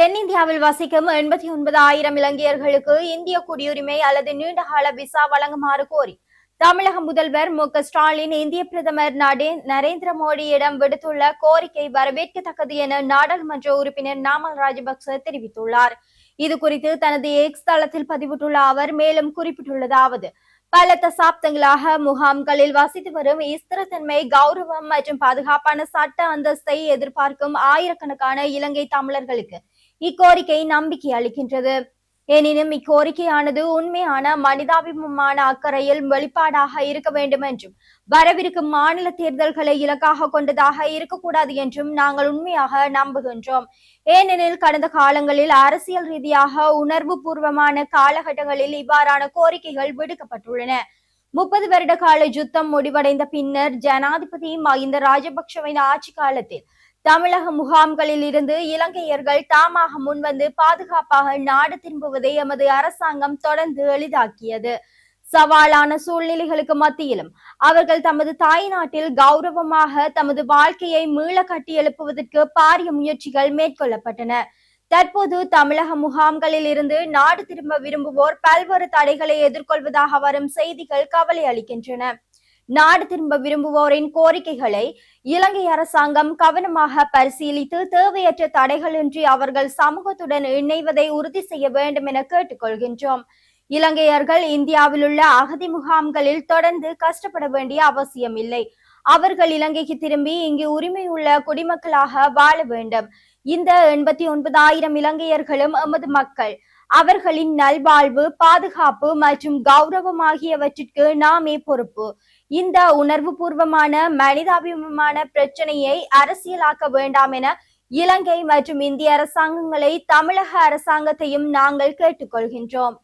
தென்னிந்தியாவில் வசிக்கும் 89,000 இலங்கையர்களுக்கு இந்திய குடியுரிமை அல்லது நீண்டகால விசா வழங்குமாறு கோரி தமிழக முதல்வர் மு.க.ஸ்டாலின் இந்திய பிரதமர் நரேந்திர மோடியிடம் விடுத்துள்ள கோரிக்கை வரவேற்கத்தக்கது என நாடாளுமன்ற உறுப்பினர் நாமல் ராஜபக்ச தெரிவித்துள்ளார். இதுகுறித்து தனது எக்ஸ் தளத்தில் பதிவிட்டுள்ள அவர் மேலும் குறிப்பிட்டுள்ளதாவது: பல தசாப்தங்களாக முகாம்களில் வசித்து வரும் ஸ்திரத்தன்மை, கௌரவம் மற்றும் பாதுகாப்பான சட்ட அந்தஸ்தை எதிர்பார்க்கும் ஆயிரக்கணக்கான இலங்கை தமிழர்களுக்கு இக்கோரிக்கை நம்பிக்கை அளிக்கின்றது. எனினும் இக்கோரிக்கையானது உண்மையான மனிதாபிமான அக்கறையில் வெளிப்பாடாக இருக்க வேண்டும் என்றும், வரவிருக்கும் மாநில தேர்தல்களை இலக்காக கொண்டதாக இருக்கக்கூடாது என்றும் நாங்கள் உண்மையாக நம்புகின்றோம். ஏனெனில் கடந்த காலங்களில் அரசியல் ரீதியாக உணர்வு பூர்வமான காலகட்டங்களில் இவ்வாறான கோரிக்கைகள் விடுக்கப்பட்டுள்ளன. 30 வருட கால யுத்தம் முடிவடைந்த பின்னர் ஜனாதிபதி மஹிந்த ராஜபக்சவின் ஆட்சி காலத்தில் தமிழக முகாம்களில் இருந்து இலங்கையர்கள் தாமாக முன்வந்து பாதுகாப்பாக நாடு திரும்புவதை எமது அரசாங்கம் தொடர்ந்து எளிதாக்கியது. சவாலான சூழ்நிலைகளுக்கு மத்தியிலும் அவர்கள் தமது தாய் நாட்டில் கௌரவமாக தமது வாழ்க்கையை மீள கட்டியெழுப்புவதற்கு பாரிய முயற்சிகள் மேற்கொள்ளப்பட்டன. தற்போது தமிழக முகாம்களில் இருந்து நாடு திரும்ப விரும்புவோர் பல்வேறு தடைகளை எதிர்கொள்வதாக வரும் செய்திகள் கவலை அளிக்கின்றன. நாடு திரும்ப விரும்புவோரின் கோரிக்கைகளை இலங்கை அரசாங்கம் கவனமாக பரிசீலித்து தேவையற்ற தடைகளின்றி அவர்கள் சமூகத்துடன் இணைவதை உறுதி செய்ய வேண்டும் என கேட்டுக்கொள்கின்றோம். இலங்கையர்கள் இந்தியாவில் உள்ள அகதி முகாம்களில் தொடர்ந்து கஷ்டப்பட வேண்டிய அவசியம் இல்லை. அவர்கள் இலங்கைக்கு திரும்பி இங்கு உரிமையுள்ள குடிமக்களாக வாழ வேண்டும். இந்த 89,000 இலங்கையர்களும் எமது மக்கள். அவர்களின் நல்வாழ்வு, பாதுகாப்பு மற்றும் கௌரவம் ஆகியவற்றிற்கு நாமே பொறுப்பு. இந்த உணர்வு பூர்வமான மனிதாபிமான பிரச்சனையை அரசியலாக்க வேண்டாம் என இலங்கை மற்றும் இந்திய அரசாங்கங்களை, தமிழக அரசாங்கத்தையும் நாங்கள் கேட்டுக்கொள்கின்றோம்.